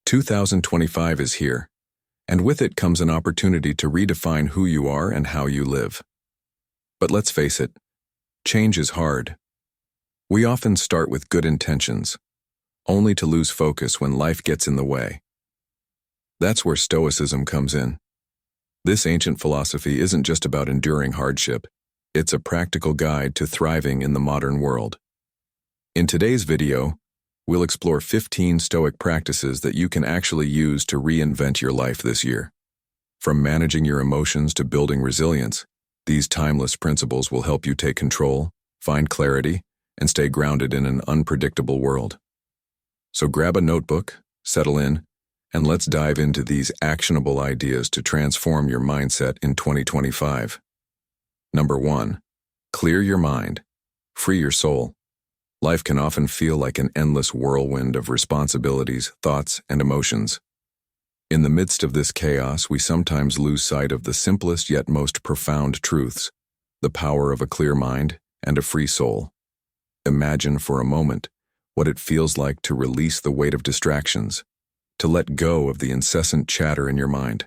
2025 is here, and with it comes an opportunity to redefine who you are and how you live. But let's face it, change is hard. We often start with good intentions, only to lose focus when life gets in the way. That's where Stoicism comes in. This ancient philosophy isn't just about enduring hardship, it's a practical guide to thriving in the modern world. In today's video, we'll explore 15 Stoic practices that you can actually use to reinvent your life this year. From managing your emotions to building resilience, these timeless principles will help you take control, find clarity, and stay grounded in an unpredictable world. So grab a notebook, settle in, and let's dive into these actionable ideas to transform your mindset in 2025. Number 1. Clear your mind. Free your soul. Life can often feel like an endless whirlwind of responsibilities, thoughts, and emotions. In the midst of this chaos, we sometimes lose sight of the simplest yet most profound truths, the power of a clear mind and a free soul. Imagine for a moment what it feels like to release the weight of distractions, to let go of the incessant chatter in your mind.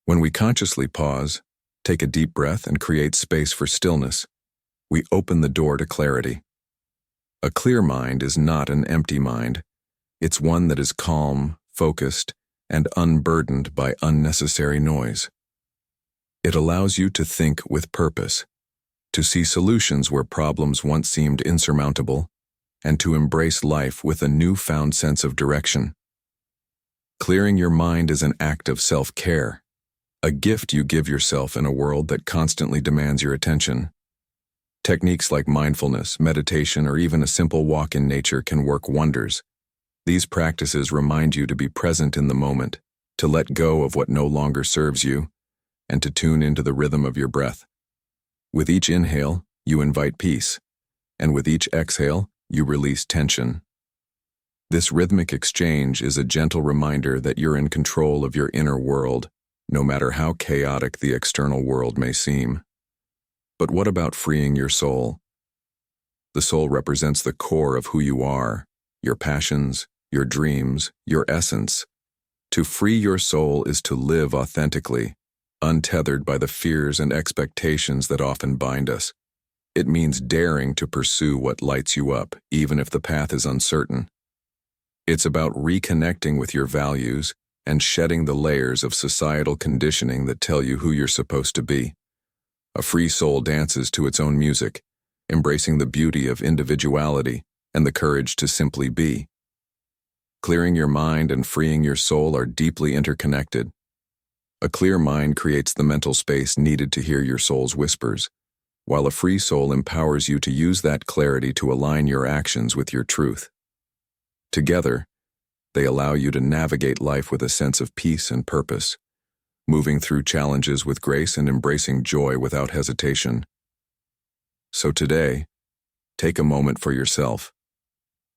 When we consciously pause, take a deep breath, and create space for stillness, we open the door to clarity. A clear mind is not an empty mind. It's one that is calm, focused, and unburdened by unnecessary noise. It allows you to think with purpose, to see solutions where problems once seemed insurmountable, and to embrace life with a newfound sense of direction. Clearing your mind is an act of self-care, a gift you give yourself in a world that constantly demands your attention. Techniques like mindfulness, meditation, or even a simple walk in nature can work wonders. These practices remind you to be present in the moment, to let go of what no longer serves you, and to tune into the rhythm of your breath. With each inhale, you invite peace, and with each exhale, you release tension. This rhythmic exchange is a gentle reminder that you're in control of your inner world, no matter how chaotic the external world may seem. But what about freeing your soul? The soul represents the core of who you are, your passions, your dreams, your essence. To free your soul is to live authentically, untethered by the fears and expectations that often bind us. It means daring to pursue what lights you up, even if the path is uncertain. It's about reconnecting with your values and shedding the layers of societal conditioning that tell you who you're supposed to be. A free soul dances to its own music, embracing the beauty of individuality and the courage to simply be. Clearing your mind and freeing your soul are deeply interconnected. A clear mind creates the mental space needed to hear your soul's whispers, while a free soul empowers you to use that clarity to align your actions with your truth. Together, they allow you to navigate life with a sense of peace and purpose, moving through challenges with grace and embracing joy without hesitation. So today, take a moment for yourself.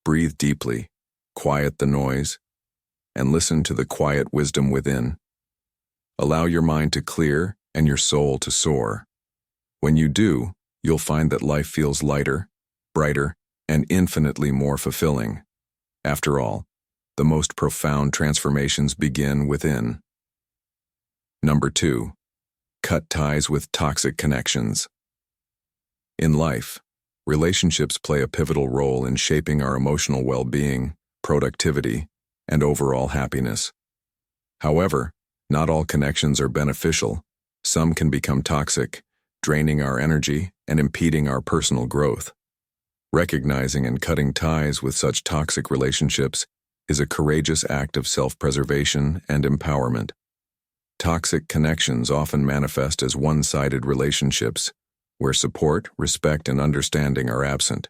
Breathe deeply, quiet the noise, and listen to the quiet wisdom within. Allow your mind to clear and your soul to soar. When you do, you'll find that life feels lighter, brighter, and infinitely more fulfilling. After all, the most profound transformations begin within. Number 2. Cut ties with toxic connections. In life, relationships play a pivotal role in shaping our emotional well-being, productivity, and overall happiness. However, not all connections are beneficial. Some can become toxic, draining our energy and impeding our personal growth. Recognizing and cutting ties with such toxic relationships is a courageous act of self-preservation and empowerment. Toxic connections often manifest as one-sided relationships, where support, respect, and understanding are absent.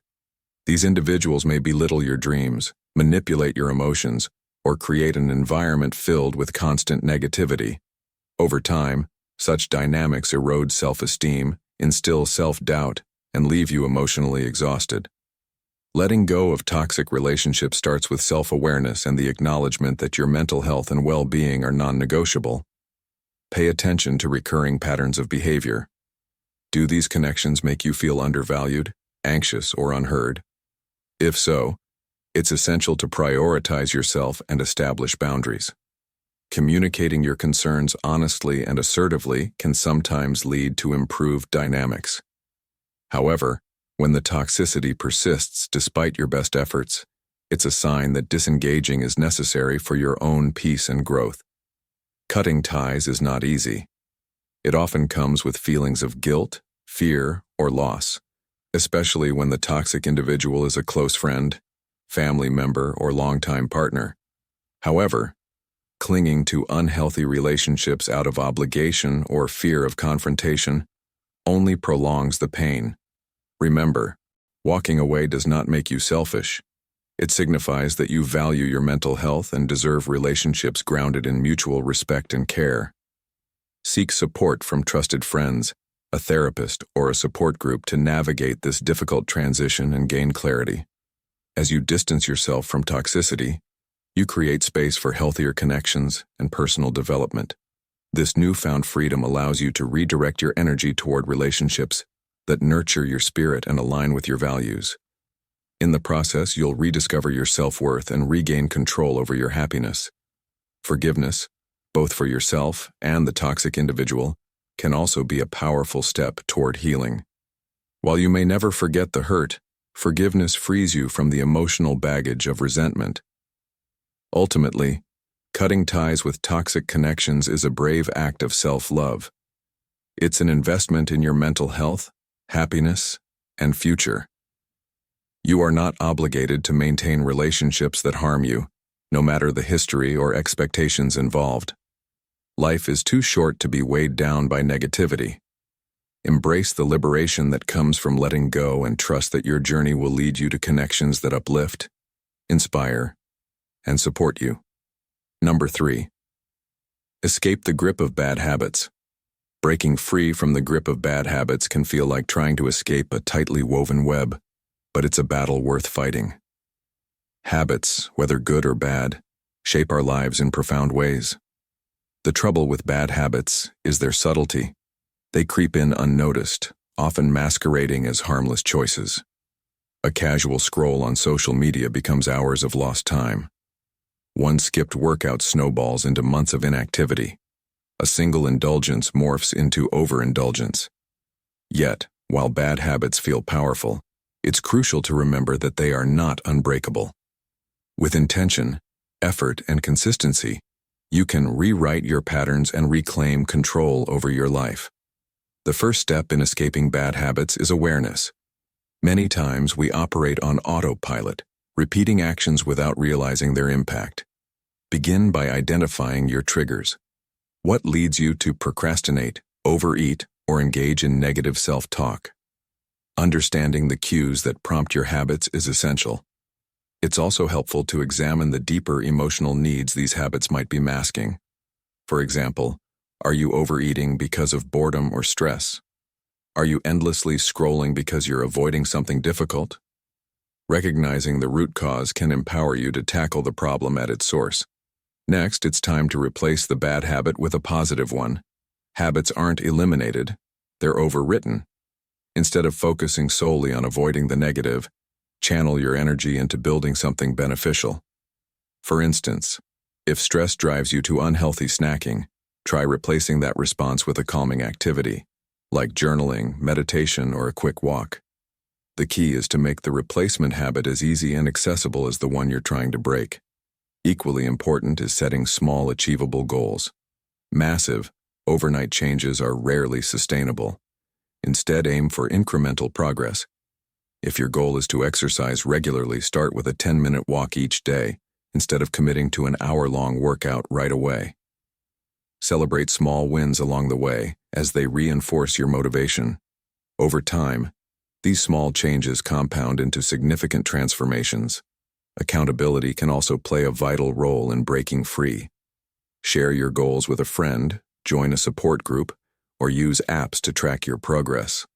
These individuals may belittle your dreams, manipulate your emotions, or create an environment filled with constant negativity. Over time, such dynamics erode self-esteem, instill self-doubt, and leave you emotionally exhausted. Letting go of toxic relationships starts with self-awareness and the acknowledgement that your mental health and well-being are non-negotiable. Pay attention to recurring patterns of behavior. Do these connections make you feel undervalued, anxious, or unheard? If so, It's essential to prioritize yourself and establish boundaries. Communicating your concerns honestly and assertively can sometimes lead to improved dynamics. However, when the toxicity persists despite your best efforts, it's a sign that disengaging is necessary for your own peace and growth. Cutting ties is not easy. It often comes with feelings of guilt, fear, or loss, especially when the toxic individual is a close friend, family member, or longtime partner. However, clinging to unhealthy relationships out of obligation or fear of confrontation only prolongs the pain. Remember, walking away does not make you selfish. It signifies that you value your mental health and deserve relationships grounded in mutual respect and care. Seek support from trusted friends, a therapist, or a support group to navigate this difficult transition and gain clarity. As you distance yourself from toxicity, you create space for healthier connections and personal development. This newfound freedom allows you to redirect your energy toward relationships that nurture your spirit and align with your values. In the process, you'll rediscover your self-worth and regain control over your happiness. Forgiveness, both for yourself and the toxic individual, can also be a powerful step toward healing. While you may never forget the hurt, forgiveness frees you from the emotional baggage of resentment. Ultimately, cutting ties with toxic connections is a brave act of self-love. It's an investment in your mental health, happiness, and future. You are not obligated to maintain relationships that harm you, no matter the history or expectations involved. Life is too short to be weighed down by negativity. Embrace the liberation that comes from letting go and trust that your journey will lead you to connections that uplift, inspire, and support you. Number 3. Escape the grip of bad habits. Breaking free from the grip of bad habits can feel like trying to escape a tightly woven web, but it's a battle worth fighting. Habits, whether good or bad, shape our lives in profound ways. The trouble with bad habits is their subtlety. They creep in unnoticed, often masquerading as harmless choices. A casual scroll on social media becomes hours of lost time. One skipped workout snowballs into months of inactivity. A single indulgence morphs into overindulgence. Yet, while bad habits feel powerful, it's crucial to remember that they are not unbreakable. With intention, effort, and consistency, you can rewrite your patterns and reclaim control over your life. The first step in escaping bad habits is awareness. Many times we operate on autopilot, repeating actions without realizing their impact. Begin by identifying your triggers. What leads you to procrastinate, overeat, or engage in negative self-talk? Understanding the cues that prompt your habits is essential. It's also helpful to examine the deeper emotional needs these habits might be masking. For example, are you overeating because of boredom or stress? Are you endlessly scrolling because you're avoiding something difficult? Recognizing the root cause can empower you to tackle the problem at its source. Next, it's time to replace the bad habit with a positive one. Habits aren't eliminated, they're overwritten. Instead of focusing solely on avoiding the negative, channel your energy into building something beneficial. For instance, if stress drives you to unhealthy snacking, try replacing that response with a calming activity, like journaling, meditation, or a quick walk. The key is to make the replacement habit as easy and accessible as the one you're trying to break. Equally important is setting small, achievable goals. Massive, overnight changes are rarely sustainable. Instead, aim for incremental progress. If your goal is to exercise regularly, start with a 10-minute walk each day, instead of committing to an hour-long workout right away. Celebrate small wins along the way, as they reinforce your motivation. Over time, these small changes compound into significant transformations. Accountability can also play a vital role in breaking free. Share your goals with a friend, join a support group, or use apps to track your progress.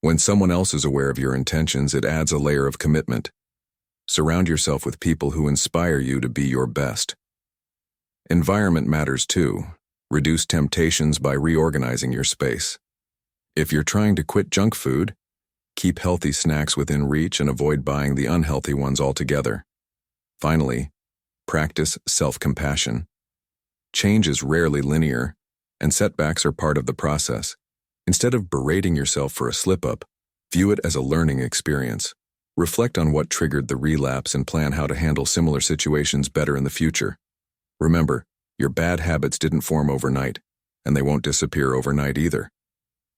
When someone else is aware of your intentions, it adds a layer of commitment. Surround yourself with people who inspire you to be your best. Environment matters too. Reduce temptations by reorganizing your space. If you're trying to quit junk food, keep healthy snacks within reach and avoid buying the unhealthy ones altogether. Finally, practice self-compassion. Change is rarely linear, and setbacks are part of the process. Instead of berating yourself for a slip-up, view it as a learning experience. Reflect on what triggered the relapse and plan how to handle similar situations better in the future. Remember, your bad habits didn't form overnight, and they won't disappear overnight either.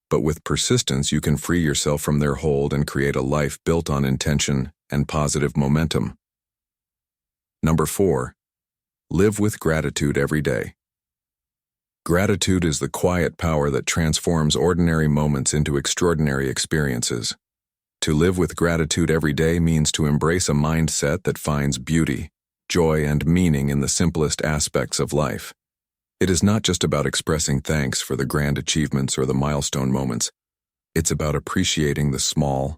But with persistence, you can free yourself from their hold and create a life built on intention and positive momentum. Number 4, live with gratitude every day. Gratitude is the quiet power that transforms ordinary moments into extraordinary experiences. To live with gratitude every day means to embrace a mindset that finds beauty, joy, and meaning in the simplest aspects of life. It is not just about expressing thanks for the grand achievements or the milestone moments. It's about appreciating the small,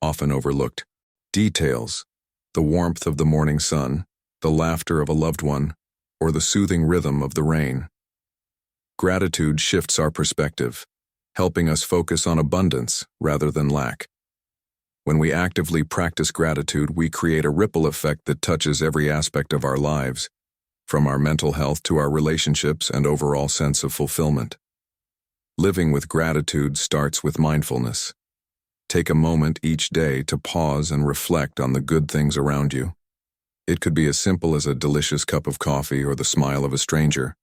often overlooked details, the warmth of the morning sun, the laughter of a loved one, or the soothing rhythm of the rain. Gratitude shifts our perspective, helping us focus on abundance rather than lack. When we actively practice gratitude, we create a ripple effect that touches every aspect of our lives, from our mental health to our relationships and overall sense of fulfillment. Living with gratitude starts with mindfulness. Take a moment each day to pause and reflect on the good things around you. It could be as simple as a delicious cup of coffee or the smile of a stranger.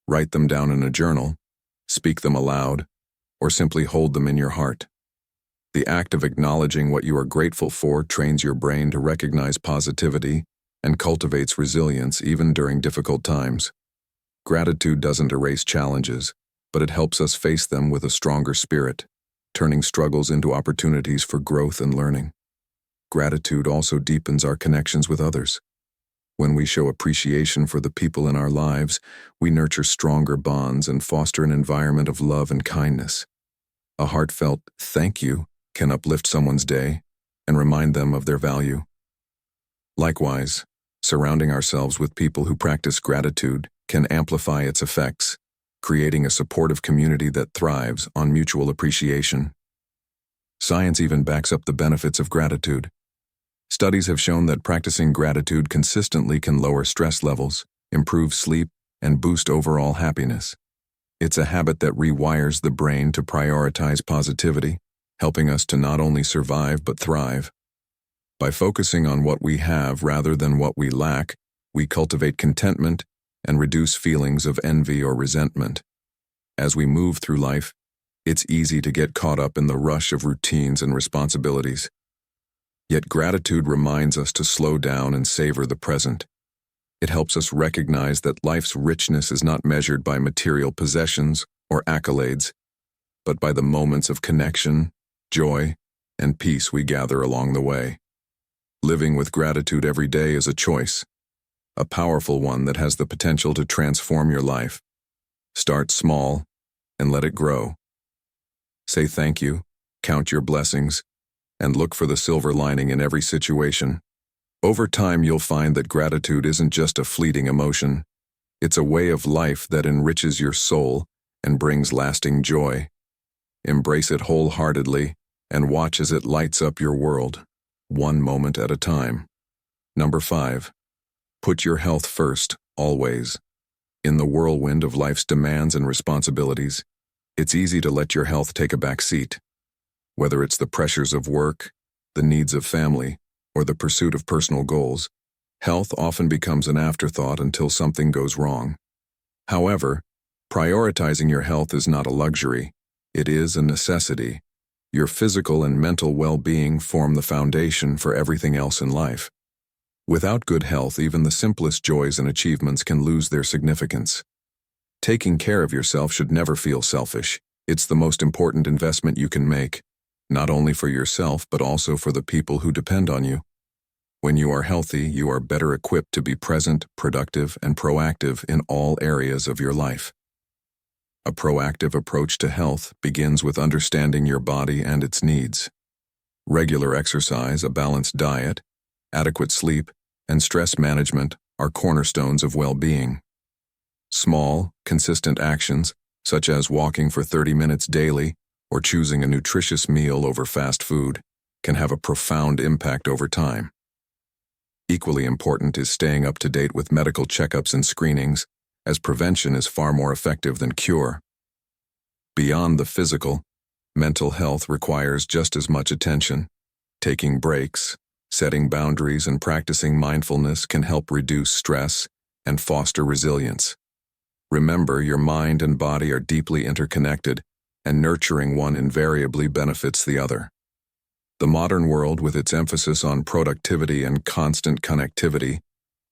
Write them down in a journal, speak them aloud, or simply hold them in your heart. The act of acknowledging what you are grateful for trains your brain to recognize positivity and cultivates resilience even during difficult times. Gratitude doesn't erase challenges, but it helps us face them with a stronger spirit, turning struggles into opportunities for growth and learning. Gratitude also deepens our connections with others. When we show appreciation for the people in our lives, we nurture stronger bonds and foster an environment of love and kindness. A heartfelt thank you can uplift someone's day and remind them of their value. Likewise, surrounding ourselves with people who practice gratitude can amplify its effects, creating a supportive community that thrives on mutual appreciation. Science even backs up the benefits of gratitude. Studies have shown that practicing gratitude consistently can lower stress levels, improve sleep, and boost overall happiness. It's a habit that rewires the brain to prioritize positivity, helping us to not only survive but thrive. By focusing on what we have rather than what we lack, we cultivate contentment and reduce feelings of envy or resentment. As we move through life, it's easy to get caught up in the rush of routines and responsibilities. Yet gratitude reminds us to slow down and savor the present. It helps us recognize that life's richness is not measured by material possessions or accolades, but by the moments of connection, joy, and peace we gather along the way. Living with gratitude every day is a choice, a powerful one that has the potential to transform your life. Start small and let it grow. Say thank you, count your blessings, and look for the silver lining in every situation. Over time, you'll find that gratitude isn't just a fleeting emotion. It's a way of life that enriches your soul and brings lasting joy. Embrace it wholeheartedly and watch as it lights up your world, one moment at a time. Number 5, put your health first, always. In the whirlwind of life's demands and responsibilities, it's easy to let your health take a back seat. Whether it's the pressures of work, the needs of family, or the pursuit of personal goals, health often becomes an afterthought until something goes wrong. However, prioritizing your health is not a luxury, it is a necessity. Your physical and mental well-being form the foundation for everything else in life. Without good health, even the simplest joys and achievements can lose their significance. Taking care of yourself should never feel selfish. It's the most important investment you can make, not only for yourself but also for the people who depend on you. When you are healthy, you are better equipped to be present, productive, and proactive in all areas of your life. A proactive approach to health begins with understanding your body and its needs. Regular exercise, a balanced diet, adequate sleep, and stress management are cornerstones of well-being. Small, consistent actions, such as walking for 30 minutes daily or choosing a nutritious meal over fast food, can have a profound impact over time. Equally important is staying up to date with medical checkups and screenings, as prevention is far more effective than cure. Beyond the physical, mental health requires just as much attention. Taking breaks, setting boundaries, and practicing mindfulness can help reduce stress and foster resilience. Remember, your mind and body are deeply interconnected, and nurturing one invariably benefits the other. The modern world, with its emphasis on productivity and constant connectivity,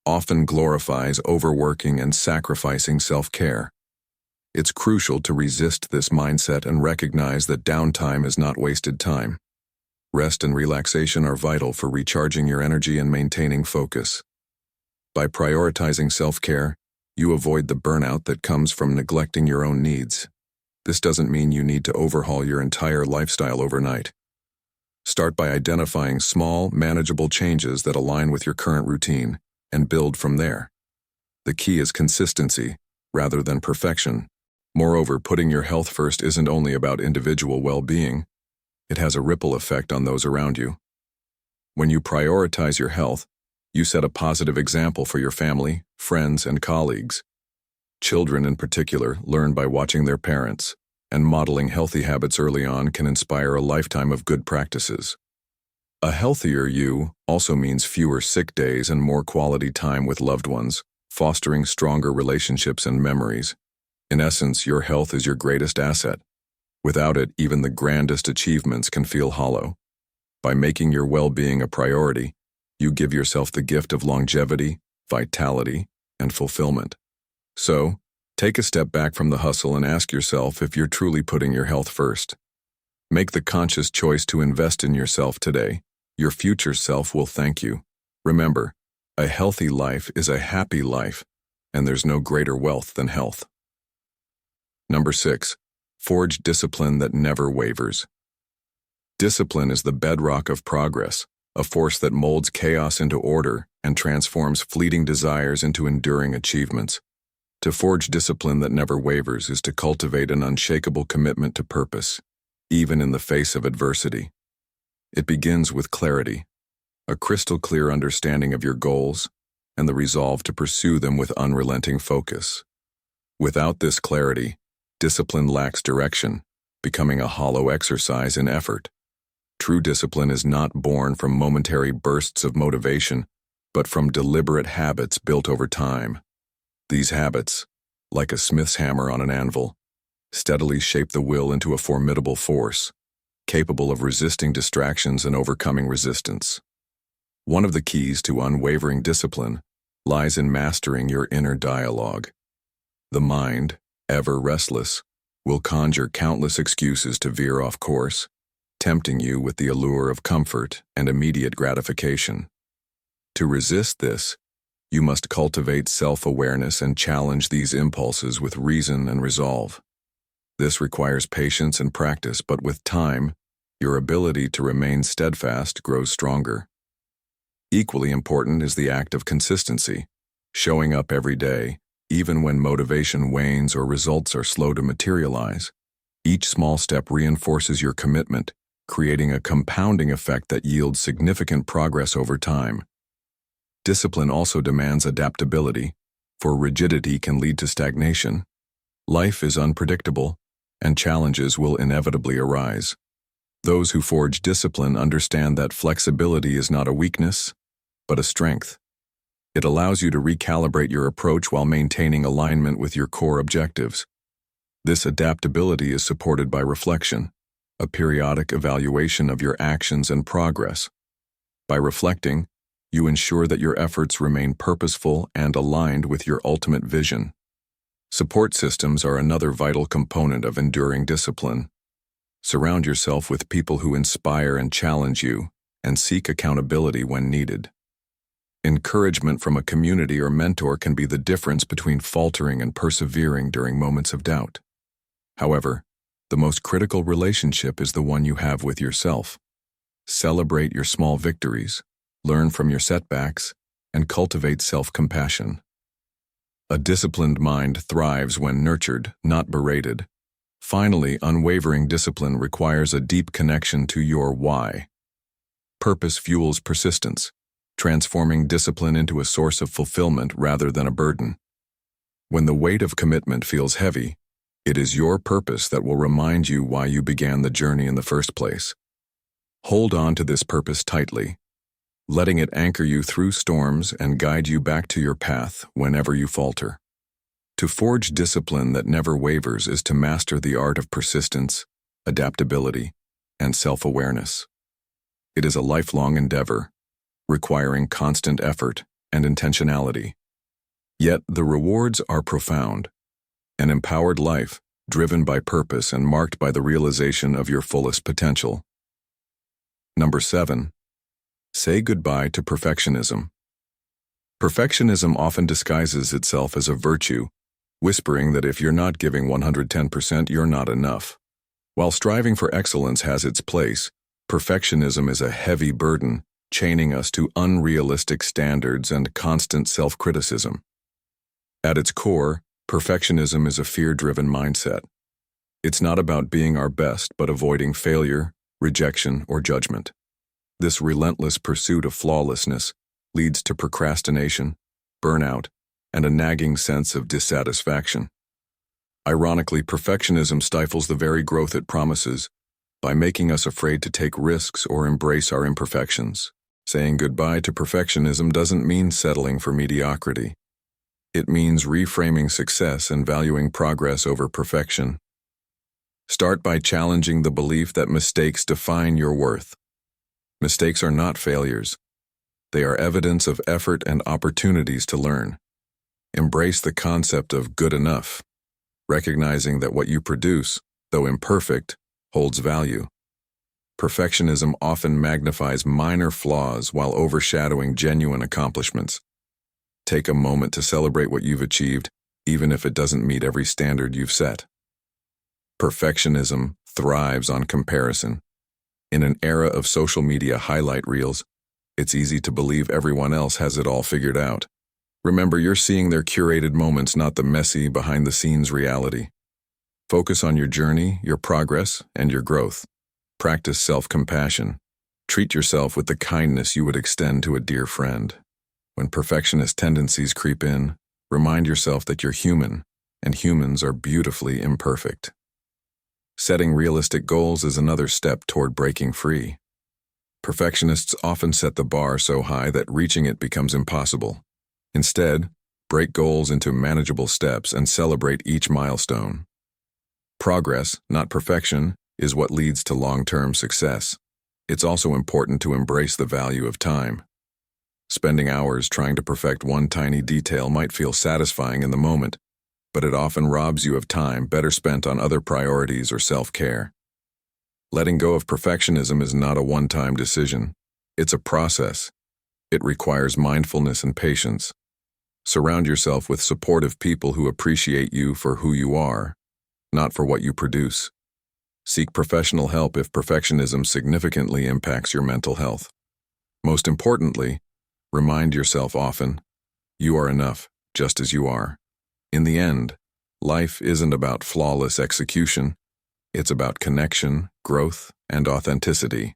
often glorifies overworking and sacrificing self-care. It's crucial to resist this mindset and recognize that downtime is not wasted time. Rest and relaxation are vital for recharging your energy and maintaining focus. By prioritizing self-care, you avoid the burnout that comes from neglecting your own needs. This doesn't mean you need to overhaul your entire lifestyle overnight. Start by identifying small, manageable changes that align with your current routine, and build from there. The key is consistency, rather than perfection. Moreover, putting your health first isn't only about individual well-being. It has a ripple effect on those around you. When you prioritize your health, you set a positive example for your family, friends, and colleagues. Children, in particular, learn by watching their parents, and modeling healthy habits early on can inspire a lifetime of good practices. A healthier you also means fewer sick days and more quality time with loved ones, fostering stronger relationships and memories. In essence, your health is your greatest asset. Without it, even the grandest achievements can feel hollow. By making your well-being a priority, you give yourself the gift of longevity, vitality, and fulfillment. So, take a step back from the hustle and ask yourself if you're truly putting your health first. Make the conscious choice to invest in yourself today. Your future self will thank you. Remember, a healthy life is a happy life, and there's no greater wealth than health. Number 6. Forge discipline that never wavers. Discipline is the bedrock of progress, a force that molds chaos into order and transforms fleeting desires into enduring achievements. To forge discipline that never wavers is to cultivate an unshakable commitment to purpose, even in the face of adversity. It begins with clarity, a crystal-clear understanding of your goals, and the resolve to pursue them with unrelenting focus. Without this clarity, discipline lacks direction, becoming a hollow exercise in effort. True discipline is not born from momentary bursts of motivation, but from deliberate habits built over time. These habits, like a smith's hammer on an anvil, steadily shape the will into a formidable force, capable of resisting distractions and overcoming resistance. One of the keys to unwavering discipline lies in mastering your inner dialogue. The mind, ever restless, will conjure countless excuses to veer off course, tempting you with the allure of comfort and immediate gratification. To resist this, you must cultivate self-awareness and challenge these impulses with reason and resolve. This requires patience and practice, but with time, your ability to remain steadfast grows stronger. Equally important is the act of consistency, showing up every day, even when motivation wanes or results are slow to materialize. Each small step reinforces your commitment, creating a compounding effect that yields significant progress over time. Discipline also demands adaptability, for rigidity can lead to stagnation. Life is unpredictable, and challenges will inevitably arise. Those who forge discipline understand that flexibility is not a weakness, but a strength. It allows you to recalibrate your approach while maintaining alignment with your core objectives. This adaptability is supported by reflection, a periodic evaluation of your actions and progress. By reflecting, you ensure that your efforts remain purposeful and aligned with your ultimate vision. Support systems are another vital component of enduring discipline. Surround yourself with people who inspire and challenge you, and seek accountability when needed. Encouragement from a community or mentor can be the difference between faltering and persevering during moments of doubt. However, the most critical relationship is the one you have with yourself. Celebrate your small victories, learn from your setbacks, and cultivate self-compassion. A disciplined mind thrives when nurtured, not berated. Finally, unwavering discipline requires a deep connection to your why. Purpose fuels persistence, transforming discipline into a source of fulfillment rather than a burden. When the weight of commitment feels heavy, it is your purpose that will remind you why you began the journey in the first place. Hold on to this purpose tightly, letting it anchor you through storms and guide you back to your path whenever you falter. To forge discipline that never wavers is to master the art of persistence, adaptability, and self-awareness. It is a lifelong endeavor, requiring constant effort and intentionality. Yet the rewards are profound. An empowered life, driven by purpose and marked by the realization of your fullest potential. Number 7. Say goodbye to perfectionism. Perfectionism often disguises itself as a virtue, whispering that if you're not giving 110%, you're not enough. While striving for excellence has its place, perfectionism is a heavy burden, chaining us to unrealistic standards and constant self-criticism. At its core, perfectionism is a fear-driven mindset. It's not about being our best, but avoiding failure, rejection, or judgment. This relentless pursuit of flawlessness leads to procrastination, burnout, and a nagging sense of dissatisfaction. Ironically, perfectionism stifles the very growth it promises by making us afraid to take risks or embrace our imperfections. Saying goodbye to perfectionism doesn't mean settling for mediocrity. It means reframing success and valuing progress over perfection. Start by challenging the belief that mistakes define your worth. Mistakes are not failures. They are evidence of effort and opportunities to learn. Embrace the concept of good enough, recognizing that what you produce, though imperfect, holds value. Perfectionism often magnifies minor flaws while overshadowing genuine accomplishments. Take a moment to celebrate what you've achieved, even if it doesn't meet every standard you've set. Perfectionism thrives on comparison. In an era of social media highlight reels, it's easy to believe everyone else has it all figured out. Remember, you're seeing their curated moments, not the messy, behind-the-scenes reality. Focus on your journey, your progress, and your growth. Practice self-compassion. Treat yourself with the kindness you would extend to a dear friend. When perfectionist tendencies creep in, remind yourself that you're human, and humans are beautifully imperfect. Setting realistic goals is another step toward breaking free. Perfectionists often set the bar so high that reaching it becomes impossible. Instead, break goals into manageable steps and celebrate each milestone. Progress, not perfection, is what leads to long-term success. It's also important to embrace the value of time. Spending hours trying to perfect one tiny detail might feel satisfying in the moment, but it often robs you of time better spent on other priorities or self-care. Letting go of perfectionism is not a one-time decision. It's a process. It requires mindfulness and patience. Surround yourself with supportive people who appreciate you for who you are, not for what you produce. Seek professional help if perfectionism significantly impacts your mental health. Most importantly, remind yourself often, you are enough, just as you are. In the end, life isn't about flawless execution. It's about connection, growth, and authenticity.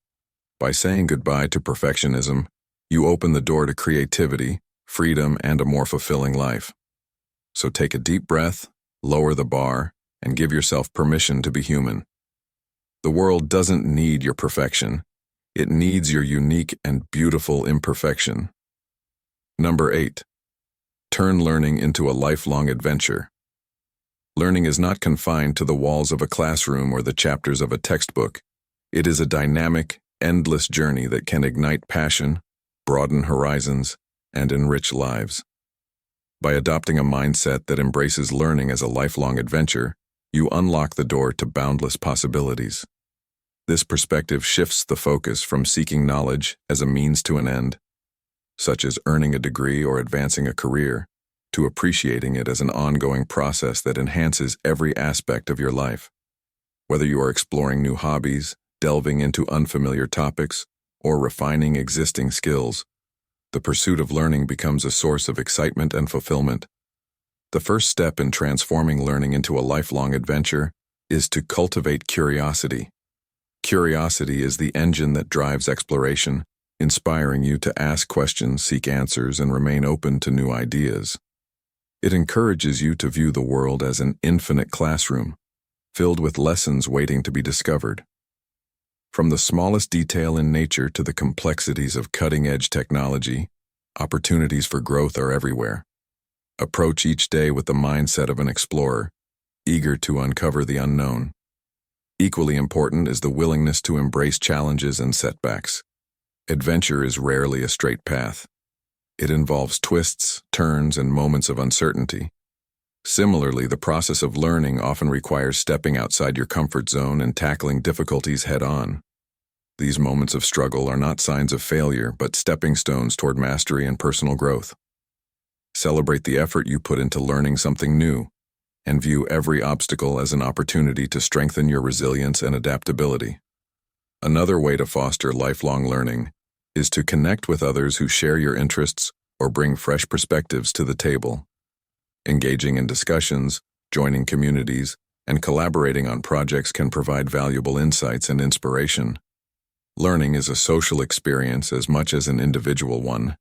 By saying goodbye to perfectionism, you open the door to creativity, freedom, and a more fulfilling life. So take a deep breath, lower the bar, and give yourself permission to be human. The world doesn't need your perfection. It needs your unique and beautiful imperfection. Number 8. Turn learning into a lifelong adventure. Learning is not confined to the walls of a classroom or the chapters of a textbook. It is a dynamic, endless journey that can ignite passion, broaden horizons, and enrich lives. By adopting a mindset that embraces learning as a lifelong adventure, you unlock the door to boundless possibilities. This perspective shifts the focus from seeking knowledge as a means to an end, such as earning a degree or advancing a career, to appreciating it as an ongoing process that enhances every aspect of your life. Whether you are exploring new hobbies, delving into unfamiliar topics, or refining existing skills, the pursuit of learning becomes a source of excitement and fulfillment. The first step in transforming learning into a lifelong adventure is to cultivate curiosity. Curiosity is the engine that drives exploration, inspiring you to ask questions, seek answers, and remain open to new ideas. It encourages you to view the world as an infinite classroom, filled with lessons waiting to be discovered. From the smallest detail in nature to the complexities of cutting-edge technology, opportunities for growth are everywhere. Approach each day with the mindset of an explorer, eager to uncover the unknown. Equally important is the willingness to embrace challenges and setbacks. Adventure is rarely a straight path. It involves twists, turns, and moments of uncertainty. Similarly, the process of learning often requires stepping outside your comfort zone and tackling difficulties head-on. These moments of struggle are not signs of failure, but stepping stones toward mastery and personal growth. Celebrate the effort you put into learning something new, and view every obstacle as an opportunity to strengthen your resilience and adaptability. Another way to foster lifelong learning is to connect with others who share your interests or bring fresh perspectives to the table. Engaging in discussions, joining communities, and collaborating on projects can provide valuable insights and inspiration. Learning is a social experience as much as an individual one,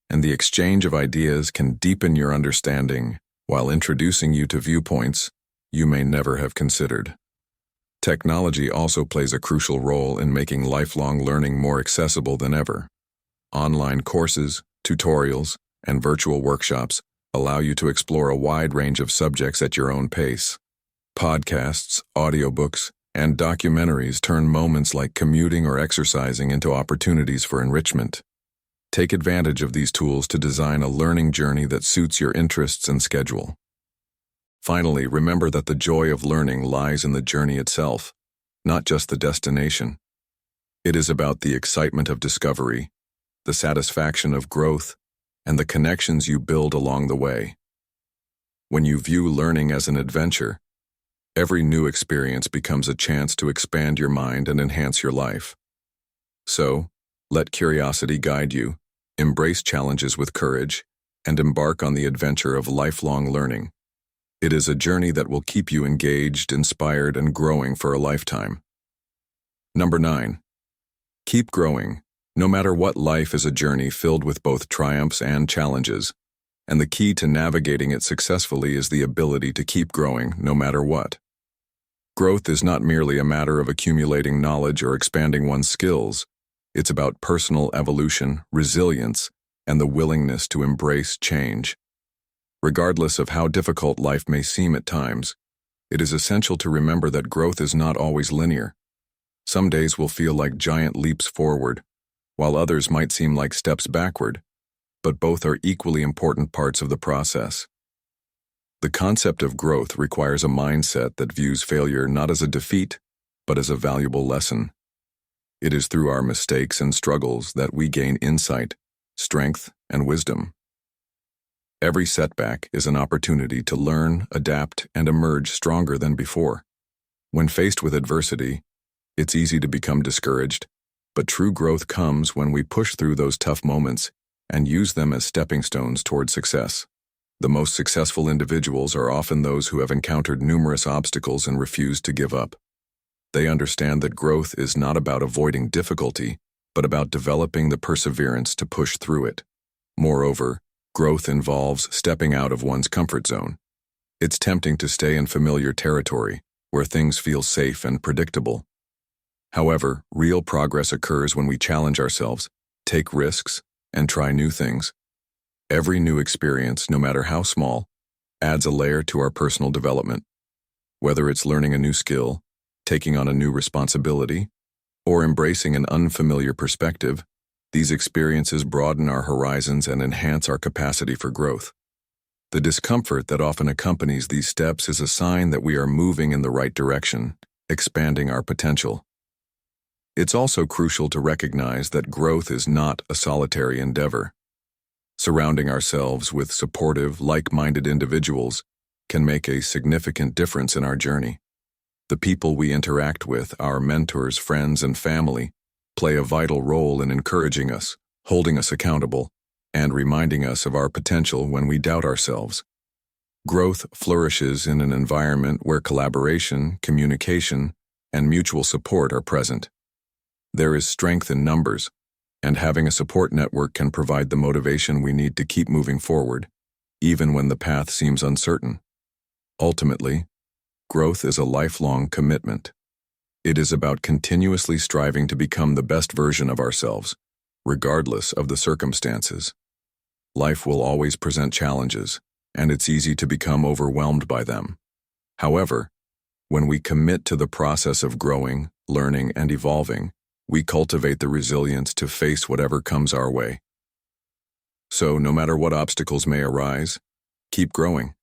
and the exchange of ideas can deepen your understanding while introducing you to viewpoints you may never have considered. Technology also plays a crucial role in making lifelong learning more accessible than ever. Online courses, tutorials, and virtual workshops allow you to explore a wide range of subjects at your own pace. Podcasts, audiobooks, and documentaries turn moments like commuting or exercising into opportunities for enrichment. Take advantage of these tools to design a learning journey that suits your interests and schedule. Finally, remember that the joy of learning lies in the journey itself, not just the destination. It is about the excitement of discovery, the satisfaction of growth, and the connections you build along the way. When you view learning as an adventure, every new experience becomes a chance to expand your mind and enhance your life. So, let curiosity guide you, embrace challenges with courage, and embark on the adventure of lifelong learning. It is a journey that will keep you engaged, inspired, and growing for a lifetime. Number 9. Keep growing. No matter what, life is a journey filled with both triumphs and challenges, and the key to navigating it successfully is the ability to keep growing no matter what. Growth is not merely a matter of accumulating knowledge or expanding one's skills. It's about personal evolution, resilience, and the willingness to embrace change. Regardless of how difficult life may seem at times, it is essential to remember that growth is not always linear. Some days will feel like giant leaps forward, while others might seem like steps backward, but both are equally important parts of the process. The concept of growth requires a mindset that views failure not as a defeat, but as a valuable lesson. It is through our mistakes and struggles that we gain insight, strength, and wisdom. Every setback is an opportunity to learn, adapt, and emerge stronger than before. When faced with adversity, it's easy to become discouraged, but true growth comes when we push through those tough moments and use them as stepping stones toward success. The most successful individuals are often those who have encountered numerous obstacles and refused to give up. They understand that growth is not about avoiding difficulty, but about developing the perseverance to push through it. Moreover, growth involves stepping out of one's comfort zone. It's tempting to stay in familiar territory, where things feel safe and predictable. However, real progress occurs when we challenge ourselves, take risks, and try new things. Every new experience, no matter how small, adds a layer to our personal development. Whether it's learning a new skill, taking on a new responsibility, or embracing an unfamiliar perspective, these experiences broaden our horizons and enhance our capacity for growth. The discomfort that often accompanies these steps is a sign that we are moving in the right direction, expanding our potential. It's also crucial to recognize that growth is not a solitary endeavor. Surrounding ourselves with supportive, like-minded individuals can make a significant difference in our journey. The people we interact with, our mentors, friends, and family, play a vital role in encouraging us, holding us accountable, and reminding us of our potential when we doubt ourselves. Growth flourishes in an environment where collaboration, communication, and mutual support are present. There is strength in numbers, And having a support network can provide the motivation we need to keep moving forward, even when the path seems uncertain. Ultimately, growth is a lifelong commitment. It is about continuously striving to become the best version of ourselves, regardless of the circumstances. Life will always present challenges, and it's easy to become overwhelmed by them. However, when we commit to the process of growing, learning, and evolving, we cultivate the resilience to face whatever comes our way. So, no matter what obstacles may arise, keep growing.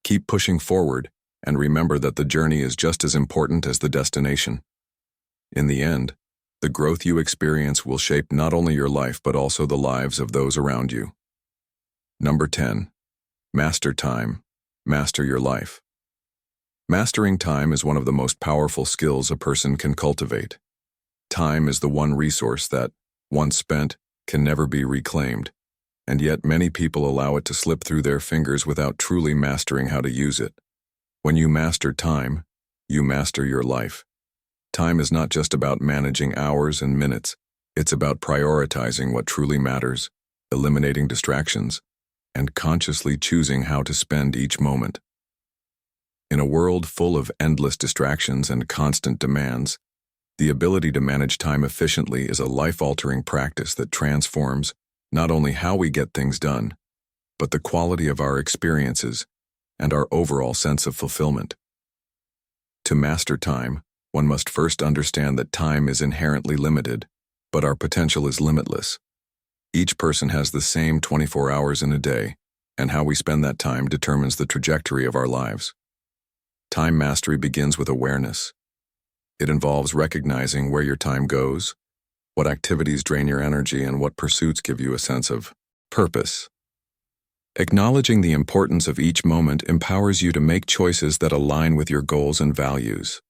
Keep pushing forward, and remember that the journey is just as important as the destination. In the end, the growth you experience will shape not only your life but also the lives of those around you. Number 10. Master time. Master your life. Mastering time is one of the most powerful skills a person can cultivate. Time is the one resource that, once spent, can never be reclaimed, and yet many people allow it to slip through their fingers without truly mastering how to use it. When you master time, you master your life. Time is not just about managing hours and minutes, it's about prioritizing what truly matters, eliminating distractions, and consciously choosing how to spend each moment. In a world full of endless distractions and constant demands, the ability to manage time efficiently is a life-altering practice that transforms not only how we get things done, but the quality of our experiences and our overall sense of fulfillment. To master time, one must first understand that time is inherently limited, but our potential is limitless. Each person has the same 24 hours in a day, and how we spend that time determines the trajectory of our lives. Time mastery begins with awareness. It involves recognizing where your time goes, what activities drain your energy, and what pursuits give you a sense of purpose. Acknowledging the importance of each moment empowers you to make choices that align with your goals and values.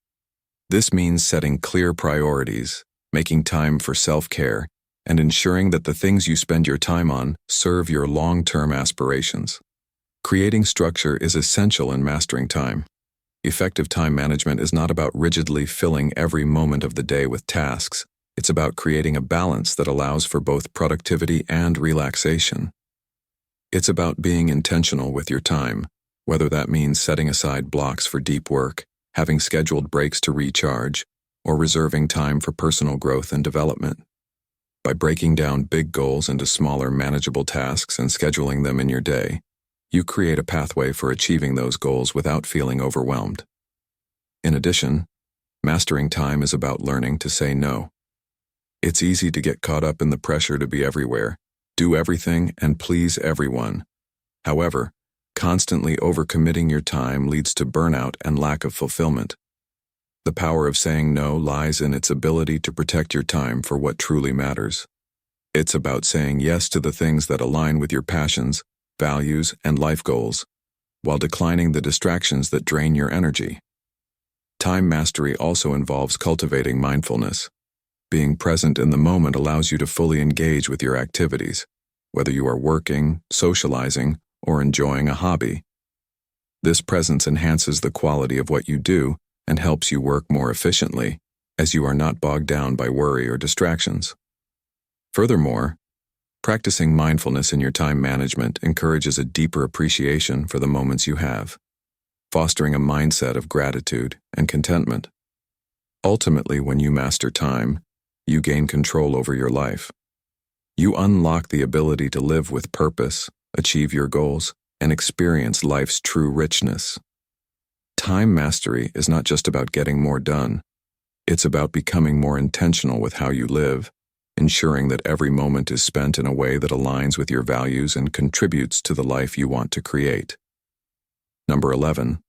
This means setting clear priorities, making time for self-care, and ensuring that the things you spend your time on serve your long-term aspirations. Creating structure is essential in mastering time. Effective time management is not about rigidly filling every moment of the day with tasks. It's about creating a balance that allows for both productivity and relaxation. It's about being intentional with your time, whether that means setting aside blocks for deep work, having scheduled breaks to recharge, or reserving time for personal growth and development. By breaking down big goals into smaller, manageable tasks and scheduling them in your day, you create a pathway for achieving those goals without feeling overwhelmed. In addition, mastering time is about learning to say no. It's easy to get caught up in the pressure to be everywhere, do everything, and please everyone. However, constantly overcommitting your time leads to burnout and lack of fulfillment. The power of saying no lies in its ability to protect your time for what truly matters. It's about saying yes to the things that align with your passions, values, and life goals, while declining the distractions that drain your energy. Time mastery also involves cultivating mindfulness. Being present in the moment allows you to fully engage with your activities, whether you are working, socializing, or enjoying a hobby. This presence enhances the quality of what you do and helps you work more efficiently, as you are not bogged down by worry or distractions. Furthermore, practicing mindfulness in your time management encourages a deeper appreciation for the moments you have, fostering a mindset of gratitude and contentment. Ultimately, when you master time, you gain control over your life. You unlock the ability to live with purpose, achieve your goals, and experience life's true richness. Time mastery is not just about getting more done. It's about becoming more intentional with how you live, ensuring that every moment is spent in a way that aligns with your values and contributes to the life you want to create. Number 11.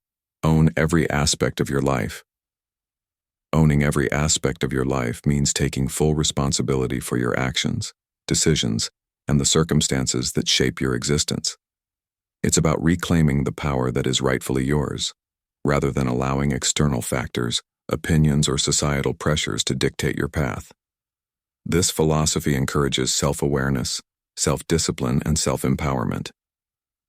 Own every aspect of your life. Owning every aspect of your life means taking full responsibility for your actions, decisions, and the circumstances that shape your existence. It's about reclaiming the power that is rightfully yours, rather than allowing external factors, opinions, or societal pressures to dictate your path. This philosophy encourages self-awareness, self-discipline, and self-empowerment.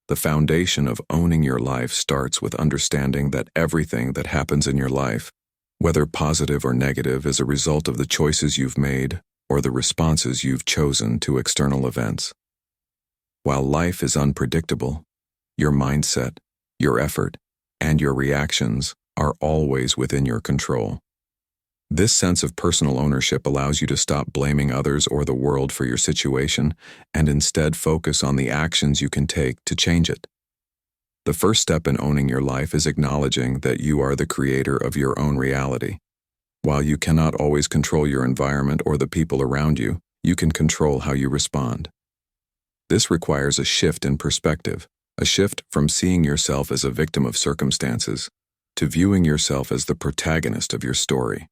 The foundation of owning your life starts with understanding that everything that happens in your life, whether positive or negative, is a result of the choices you've made, or the responses you've chosen to external events. While life is unpredictable, your mindset, your effort, and your reactions are always within your control. This sense of personal ownership allows you to stop blaming others or the world for your situation and instead focus on the actions you can take to change it. The first step in owning your life is acknowledging that you are the creator of your own reality. While you cannot always control your environment or the people around you, you can control how you respond. This requires a shift in perspective, a shift from seeing yourself as a victim of circumstances to viewing yourself as the protagonist of your story.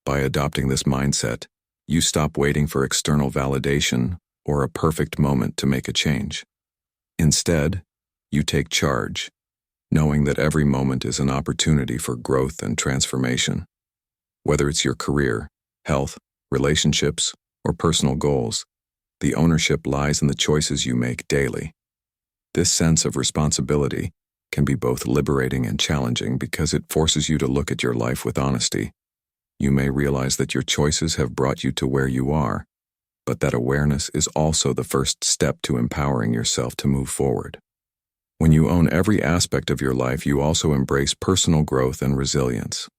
By adopting this mindset, you stop waiting for external validation or a perfect moment to make a change. Instead, you take charge, knowing that every moment is an opportunity for growth and transformation. Whether it's your career, health, relationships, or personal goals, the ownership lies in the choices you make daily. This sense of responsibility can be both liberating and challenging because it forces you to look at your life with honesty. You may realize that your choices have brought you to where you are, but that awareness is also the first step to empowering yourself to move forward. When you own every aspect of your life, you also embrace personal growth and resilience.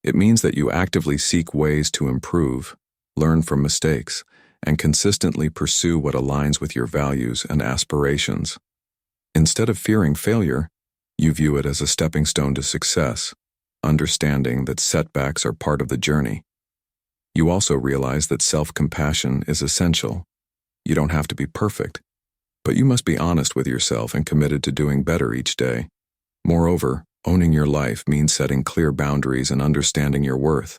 It means that you actively seek ways to improve, learn from mistakes, and consistently pursue what aligns with your values and aspirations. Instead of fearing failure, you view it as a stepping stone to success, understanding that setbacks are part of the journey. You also realize that self-compassion is essential. You don't have to be perfect, but you must be honest with yourself and committed to doing better each day. Moreover, owning your life means setting clear boundaries and understanding your worth.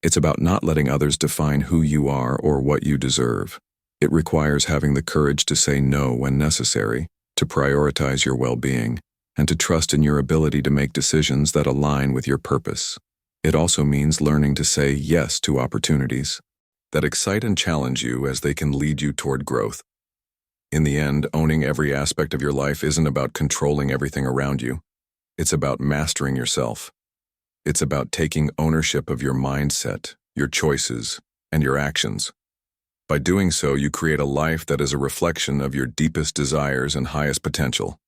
It's about not letting others define who you are or what you deserve. It requires having the courage to say no when necessary, to prioritize your well-being, and to trust in your ability to make decisions that align with your purpose. It also means learning to say yes to opportunities that excite and challenge you as they can lead you toward growth. In the end, owning every aspect of your life isn't about controlling everything around you. It's about mastering yourself. It's about taking ownership of your mindset, your choices, and your actions. By doing so, you create a life that is a reflection of your deepest desires and highest potential.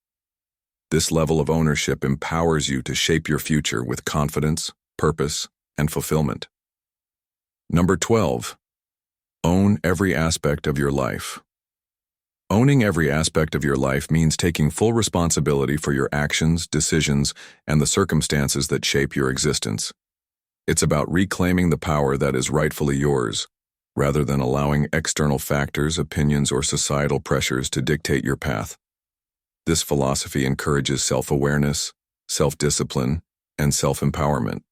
This level of ownership empowers you to shape your future with confidence, purpose, and fulfillment. Number 12. Own every aspect of your life. Owning every aspect of your life means taking full responsibility for your actions, decisions, and the circumstances that shape your existence. It's about reclaiming the power that is rightfully yours, rather than allowing external factors, opinions, or societal pressures to dictate your path. This philosophy encourages self-awareness, self-discipline, and self-empowerment.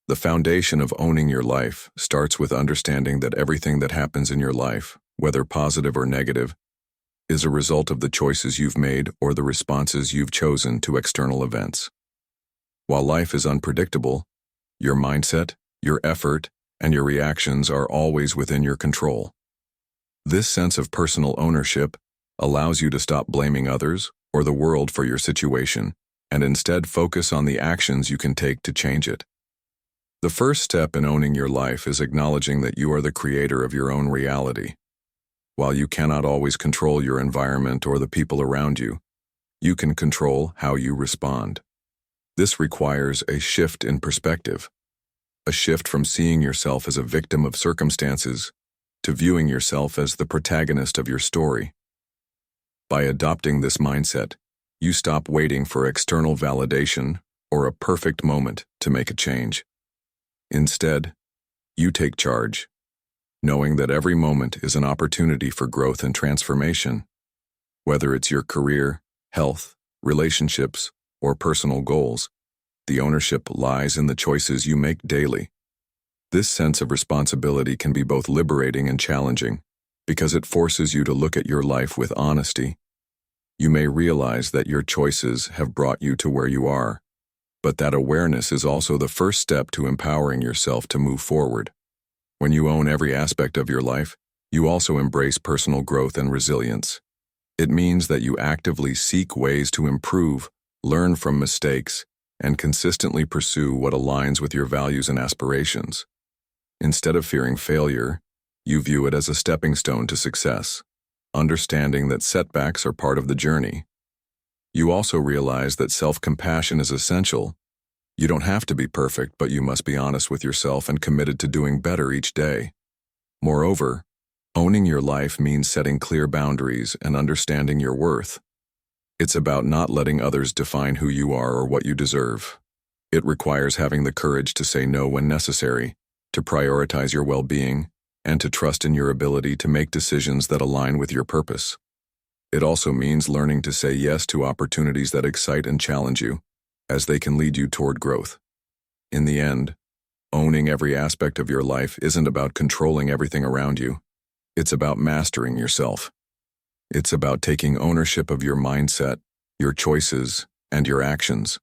The foundation of owning your life starts with understanding that everything that happens in your life, whether positive or negative, is a result of the choices you've made or the responses you've chosen to external events. While life is unpredictable, your mindset, your effort, and your reactions are always within your control. This sense of personal ownership allows you to stop blaming others or the world for your situation and instead focus on the actions you can take to change it. The first step in owning your life is acknowledging that you are the creator of your own reality. While you cannot always control your environment or the people around you, you can control how you respond. This requires a shift in perspective, a shift from seeing yourself as a victim of circumstances to viewing yourself as the protagonist of your story. By adopting this mindset, you stop waiting for external validation or a perfect moment to make a change. Instead, you take charge, knowing that every moment is an opportunity for growth and transformation. Whether it's your career, health, relationships, or personal goals, the ownership lies in the choices you make daily. This sense of responsibility can be both liberating and challenging because it forces you to look at your life with honesty. You may realize that your choices have brought you to where you are, but that awareness is also the first step to empowering yourself to move forward. When you own every aspect of your life, you also embrace personal growth and resilience. It means that you actively seek ways to improve, learn from mistakes, and consistently pursue what aligns with your values and aspirations. Instead of fearing failure, you view it as a stepping stone to success, understanding that setbacks are part of the journey. You also realize that self-compassion is essential. You don't have to be perfect, but you must be honest with yourself and committed to doing better each day. Moreover, owning your life means setting clear boundaries and understanding your worth. It's about not letting others define who you are or what you deserve. It requires having the courage to say no when necessary, to prioritize your well-being, and to trust in your ability to make decisions that align with your purpose. It also means learning to say yes to opportunities that excite and challenge you, as they can lead you toward growth. In the end, owning every aspect of your life isn't about controlling everything around you. It's about mastering yourself. It's about taking ownership of your mindset, your choices, and your actions.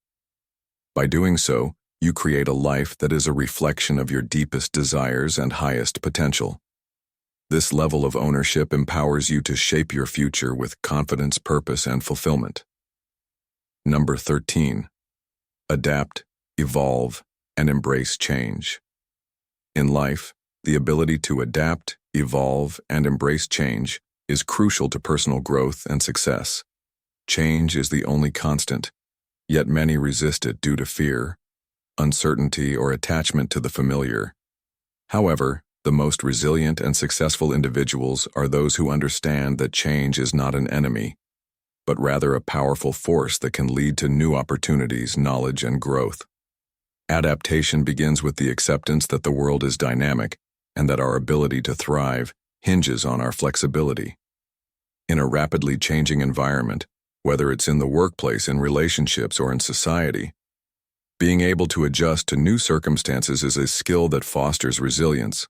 By doing so, you create a life that is a reflection of your deepest desires and highest potential. This level of ownership empowers you to shape your future with confidence, purpose, and fulfillment. Number 13. Adapt, evolve, and embrace change. In life, the ability to adapt, evolve, and embrace change is crucial to personal growth and success. Change is the only constant, yet many resist it due to fear, uncertainty, or attachment to the familiar. However, the most resilient and successful individuals are those who understand that change is not an enemy, but rather a powerful force that can lead to new opportunities, knowledge, and growth. Adaptation begins with the acceptance that the world is dynamic and that our ability to thrive hinges on our flexibility. In a rapidly changing environment, whether it's in the workplace, in relationships, or in society, being able to adjust to new circumstances is a skill that fosters resilience.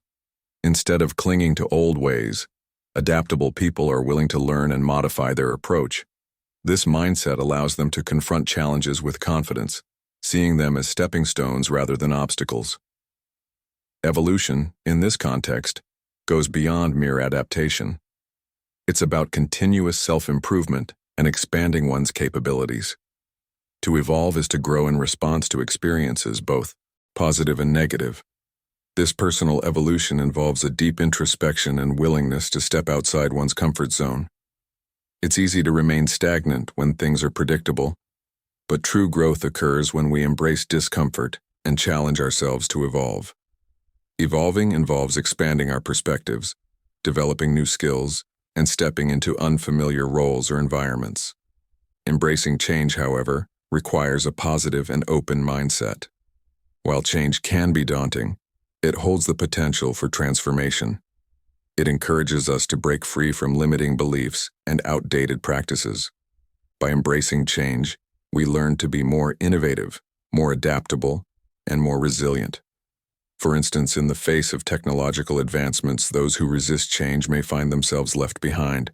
Instead of clinging to old ways, adaptable people are willing to learn and modify their approach. This mindset allows them to confront challenges with confidence, seeing them as stepping stones rather than obstacles. Evolution, in this context, goes beyond mere adaptation. It's about continuous self-improvement and expanding one's capabilities. To evolve is to grow in response to experiences, both positive and negative. This personal evolution involves a deep introspection and willingness to step outside one's comfort zone. It's easy to remain stagnant when things are predictable, but true growth occurs when we embrace discomfort and challenge ourselves to evolve. Evolving involves expanding our perspectives, developing new skills, and stepping into unfamiliar roles or environments. Embracing change, however, requires a positive and open mindset. While change can be daunting, it holds the potential for transformation. It encourages us to break free from limiting beliefs and outdated practices. By embracing change, we learn to be more innovative, more adaptable, and more resilient. For instance, in the face of technological advancements, those who resist change may find themselves left behind,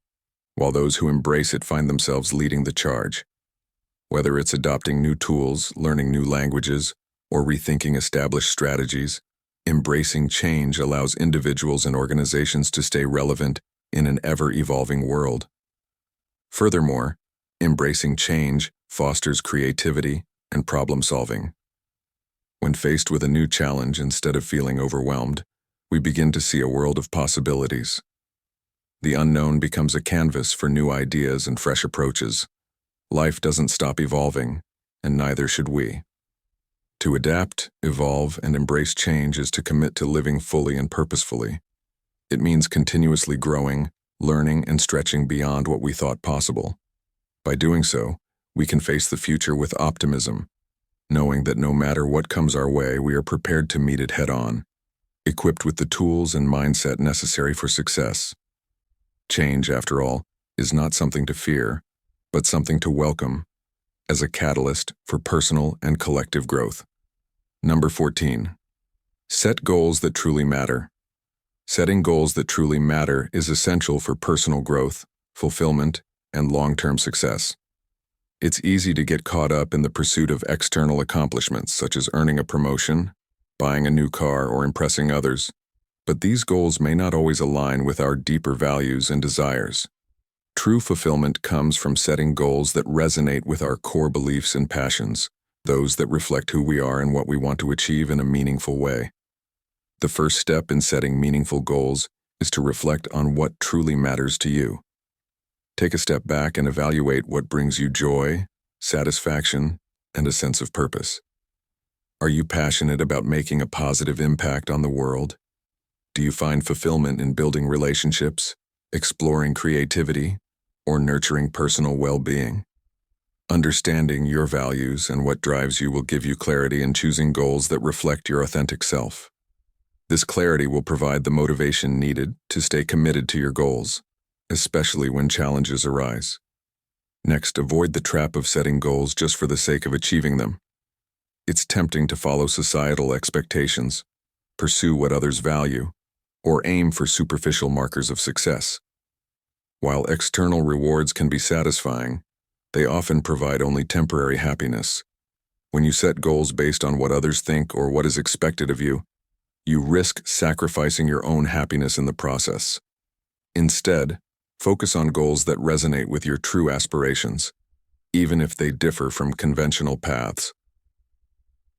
while those who embrace it find themselves leading the charge. Whether it's adopting new tools, learning new languages, or rethinking established strategies, embracing change allows individuals and organizations to stay relevant in an ever-evolving world. Furthermore, embracing change fosters creativity and problem-solving. When faced with a new challenge, instead of feeling overwhelmed, we begin to see a world of possibilities. The unknown becomes a canvas for new ideas and fresh approaches. Life doesn't stop evolving, and neither should we. To adapt, evolve, and embrace change is to commit to living fully and purposefully. It means continuously growing, learning, and stretching beyond what we thought possible. By doing so, we can face the future with optimism, knowing that no matter what comes our way, we are prepared to meet it head-on, equipped with the tools and mindset necessary for success. Change, after all, is not something to fear, but something to welcome as a catalyst for personal and collective growth. Number 14. Set goals that truly matter. Setting goals that truly matter is essential for personal growth, fulfillment, and long-term success. It's easy to get caught up in the pursuit of external accomplishments, such as earning a promotion, buying a new car, or impressing others. But these goals may not always align with our deeper values and desires. True fulfillment comes from setting goals that resonate with our core beliefs and passions, those that reflect who we are and what we want to achieve in a meaningful way. The first step in setting meaningful goals is to reflect on what truly matters to you. Take a step back and evaluate what brings you joy, satisfaction, and a sense of purpose. Are you passionate about making a positive impact on the world? Do you find fulfillment in building relationships, exploring creativity, or nurturing personal well-being? Understanding your values and what drives you will give you clarity in choosing goals that reflect your authentic self. This clarity will provide the motivation needed to stay committed to your goals, especially when challenges arise. Next, avoid the trap of setting goals just for the sake of achieving them. It's tempting to follow societal expectations, pursue what others value, or aim for superficial markers of success. While external rewards can be satisfying, they often provide only temporary happiness. When you set goals based on what others think or what is expected of you, you risk sacrificing your own happiness in the process. Instead, focus on goals that resonate with your true aspirations, even if they differ from conventional paths.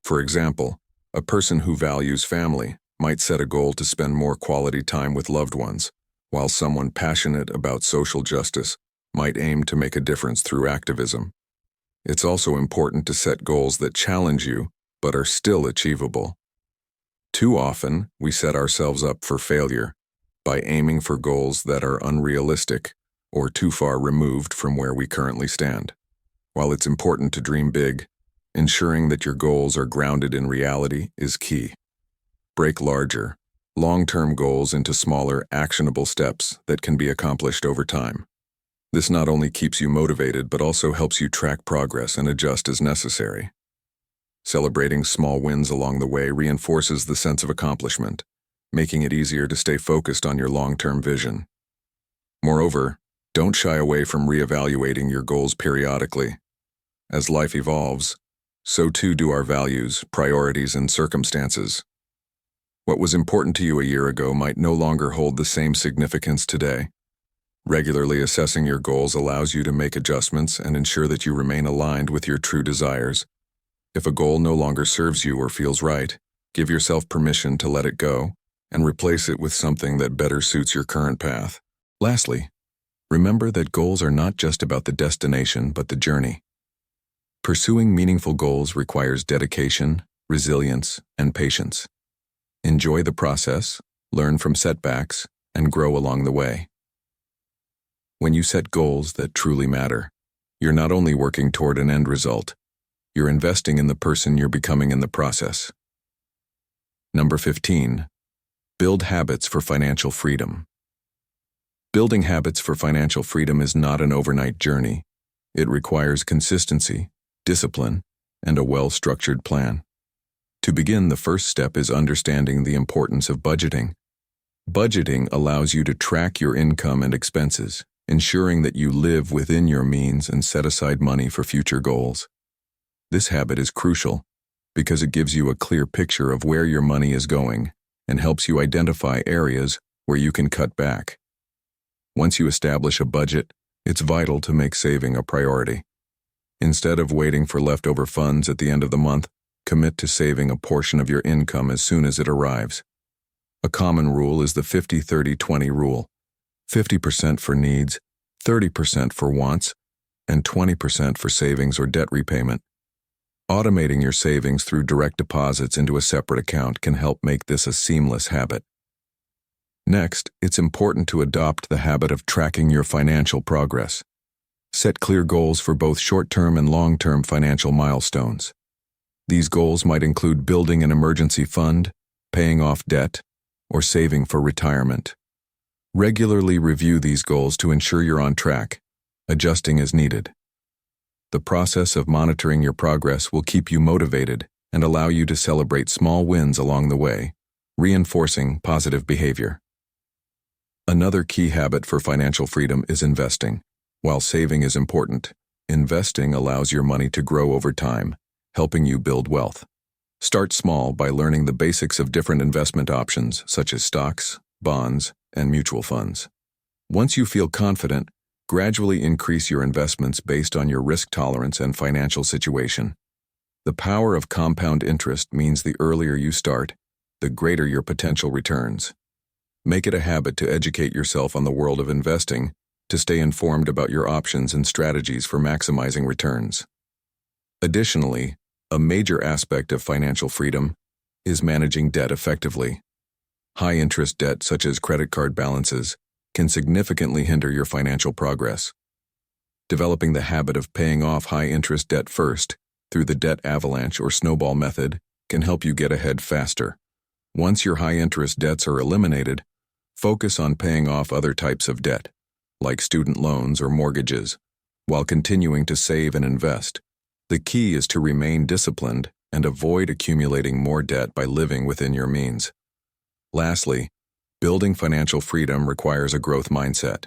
For example, a person who values family might set a goal to spend more quality time with loved ones, while someone passionate about social justice might aim to make a difference through activism. It's also important to set goals that challenge you, but are still achievable. Too often, we set ourselves up for failure by aiming for goals that are unrealistic or too far removed from where we currently stand. While it's important to dream big, ensuring that your goals are grounded in reality is key. Break larger, long-term goals into smaller, actionable steps that can be accomplished over time. This not only keeps you motivated, but also helps you track progress and adjust as necessary. Celebrating small wins along the way reinforces the sense of accomplishment, making it easier to stay focused on your long-term vision. Moreover, don't shy away from reevaluating your goals periodically. As life evolves, so too do our values, priorities, and circumstances. What was important to you a year ago might no longer hold the same significance today. Regularly assessing your goals allows you to make adjustments and ensure that you remain aligned with your true desires. If a goal no longer serves you or feels right, give yourself permission to let it go and replace it with something that better suits your current path. Lastly, remember that goals are not just about the destination but the journey. Pursuing meaningful goals requires dedication, resilience, and patience. Enjoy the process, learn from setbacks, and grow along the way. When you set goals that truly matter, you're not only working toward an end result, you're investing in the person you're becoming in the process. Number 15. Build habits for financial freedom. Building habits for financial freedom is not an overnight journey. It requires consistency, discipline, and a well-structured plan. To begin, the first step is understanding the importance of budgeting. Budgeting allows you to track your income and expenses, ensuring that you live within your means and set aside money for future goals. This habit is crucial because it gives you a clear picture of where your money is going and helps you identify areas where you can cut back. Once you establish a budget, it's vital to make saving a priority. Instead of waiting for leftover funds at the end of the month, commit to saving a portion of your income as soon as it arrives. A common rule is the 50-30-20 rule: 50% for needs, 30% for wants, and 20% for savings or debt repayment. Automating your savings through direct deposits into a separate account can help make this a seamless habit. Next, it's important to adopt the habit of tracking your financial progress. Set clear goals for both short-term and long-term financial milestones. These goals might include building an emergency fund, paying off debt, or saving for retirement. Regularly review these goals to ensure you're on track, adjusting as needed. The process of monitoring your progress will keep you motivated and allow you to celebrate small wins along the way, reinforcing positive behavior. Another key habit for financial freedom is investing. While saving is important, investing allows your money to grow over time, helping you build wealth. Start small by learning the basics of different investment options such as stocks, bonds, and mutual funds. Once you feel confident, gradually increase your investments based on your risk tolerance and financial situation. The power of compound interest means the earlier you start, the greater your potential returns. Make it a habit to educate yourself on the world of investing to stay informed about your options and strategies for maximizing returns. Additionally, a major aspect of financial freedom is managing debt effectively. High-interest debt, such as credit card balances, can significantly hinder your financial progress. Developing the habit of paying off high-interest debt first, through the debt avalanche or snowball method, can help you get ahead faster. Once your high-interest debts are eliminated, focus on paying off other types of debt, like student loans or mortgages, while continuing to save and invest. The key is to remain disciplined and avoid accumulating more debt by living within your means. Lastly, building financial freedom requires a growth mindset.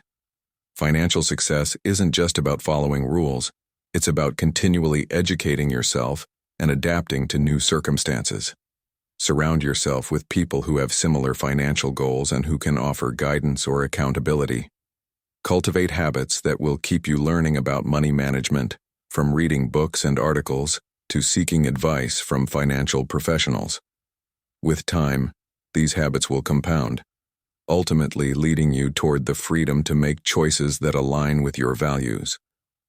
Financial success isn't just about following rules, it's about continually educating yourself and adapting to new circumstances. Surround yourself with people who have similar financial goals and who can offer guidance or accountability. Cultivate habits that will keep you learning about money management, from reading books and articles to seeking advice from financial professionals. With time, these habits will compound, ultimately leading you toward the freedom to make choices that align with your values,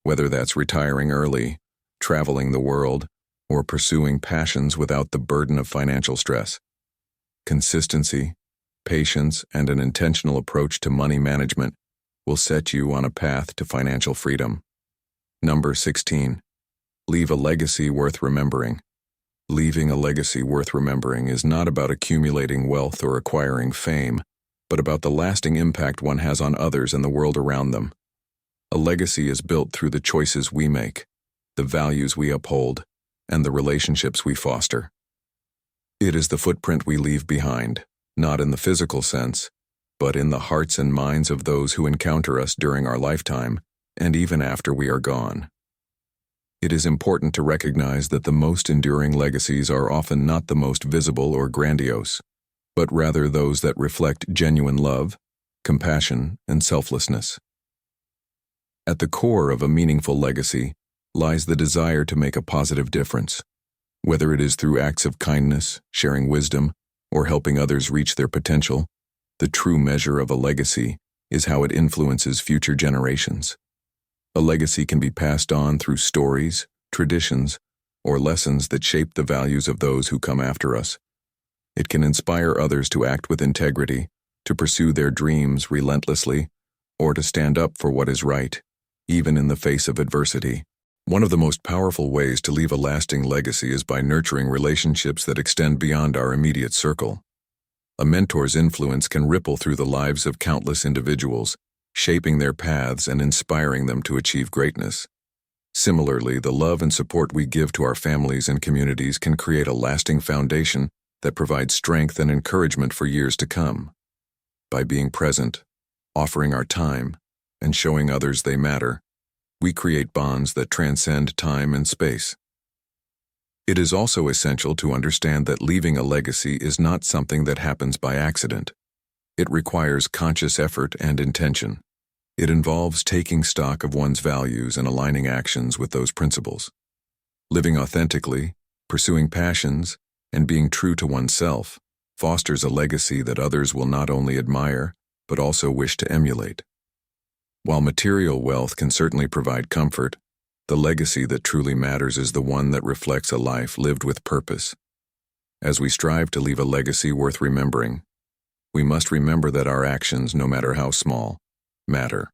whether that's retiring early, traveling the world, or pursuing passions without the burden of financial stress. Consistency, patience, and an intentional approach to money management will set you on a path to financial freedom. Number 16. Leave a legacy worth remembering. Leaving a legacy worth remembering is not about accumulating wealth or acquiring fame, but about the lasting impact one has on others and the world around them. A legacy is built through the choices we make, the values we uphold, and the relationships we foster. It is the footprint we leave behind, not in the physical sense, but in the hearts and minds of those who encounter us during our lifetime and even after we are gone. It is important to recognize that the most enduring legacies are often not the most visible or grandiose, but rather those that reflect genuine love, compassion, and selflessness. At the core of a meaningful legacy lies the desire to make a positive difference, whether it is through acts of kindness, sharing wisdom, or helping others reach their potential. The true measure of a legacy is how it influences future generations. A legacy can be passed on through stories, traditions, or lessons that shape the values of those who come after us. It can inspire others to act with integrity, to pursue their dreams relentlessly, or to stand up for what is right, even in the face of adversity. One of the most powerful ways to leave a lasting legacy is by nurturing relationships that extend beyond our immediate circle. A mentor's influence can ripple through the lives of countless individuals, shaping their paths and inspiring them to achieve greatness. Similarly, the love and support we give to our families and communities can create a lasting foundation that provides strength and encouragement for years to come. By being present, offering our time, and showing others they matter, we create bonds that transcend time and space. It is also essential to understand that leaving a legacy is not something that happens by accident. It requires conscious effort and intention. It involves taking stock of one's values and aligning actions with those principles. Living authentically, pursuing passions, and being true to oneself fosters a legacy that others will not only admire, but also wish to emulate. While material wealth can certainly provide comfort, the legacy that truly matters is the one that reflects a life lived with purpose. As we strive to leave a legacy worth remembering, we must remember that our actions, no matter how small, matter.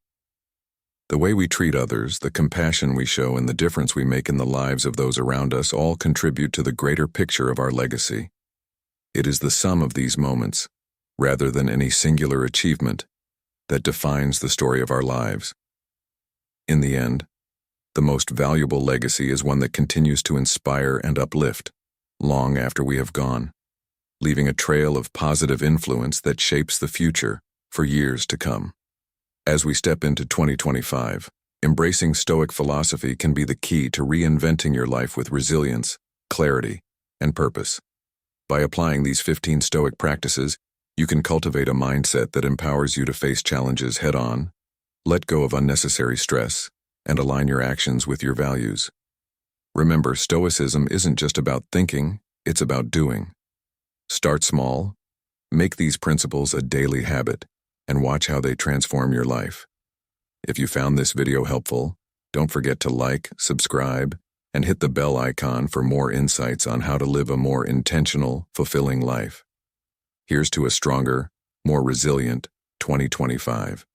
The way we treat others, the compassion we show, and the difference we make in the lives of those around us all contribute to the greater picture of our legacy. It is the sum of these moments, rather than any singular achievement, that defines the story of our lives. In the end, the most valuable legacy is one that continues to inspire and uplift, long after we have gone, leaving a trail of positive influence that shapes the future for years to come. As we step into 2025, embracing Stoic philosophy can be the key to reinventing your life with resilience, clarity, and purpose. By applying these 15 Stoic practices, you can cultivate a mindset that empowers you to face challenges head-on, let go of unnecessary stress, and align your actions with your values. Remember, Stoicism isn't just about thinking, it's about doing. Start small, make these principles a daily habit, and watch how they transform your life. If you found this video helpful, don't forget to like, subscribe, and hit the bell icon for more insights on how to live a more intentional, fulfilling life. Here's to a stronger, more resilient 2025.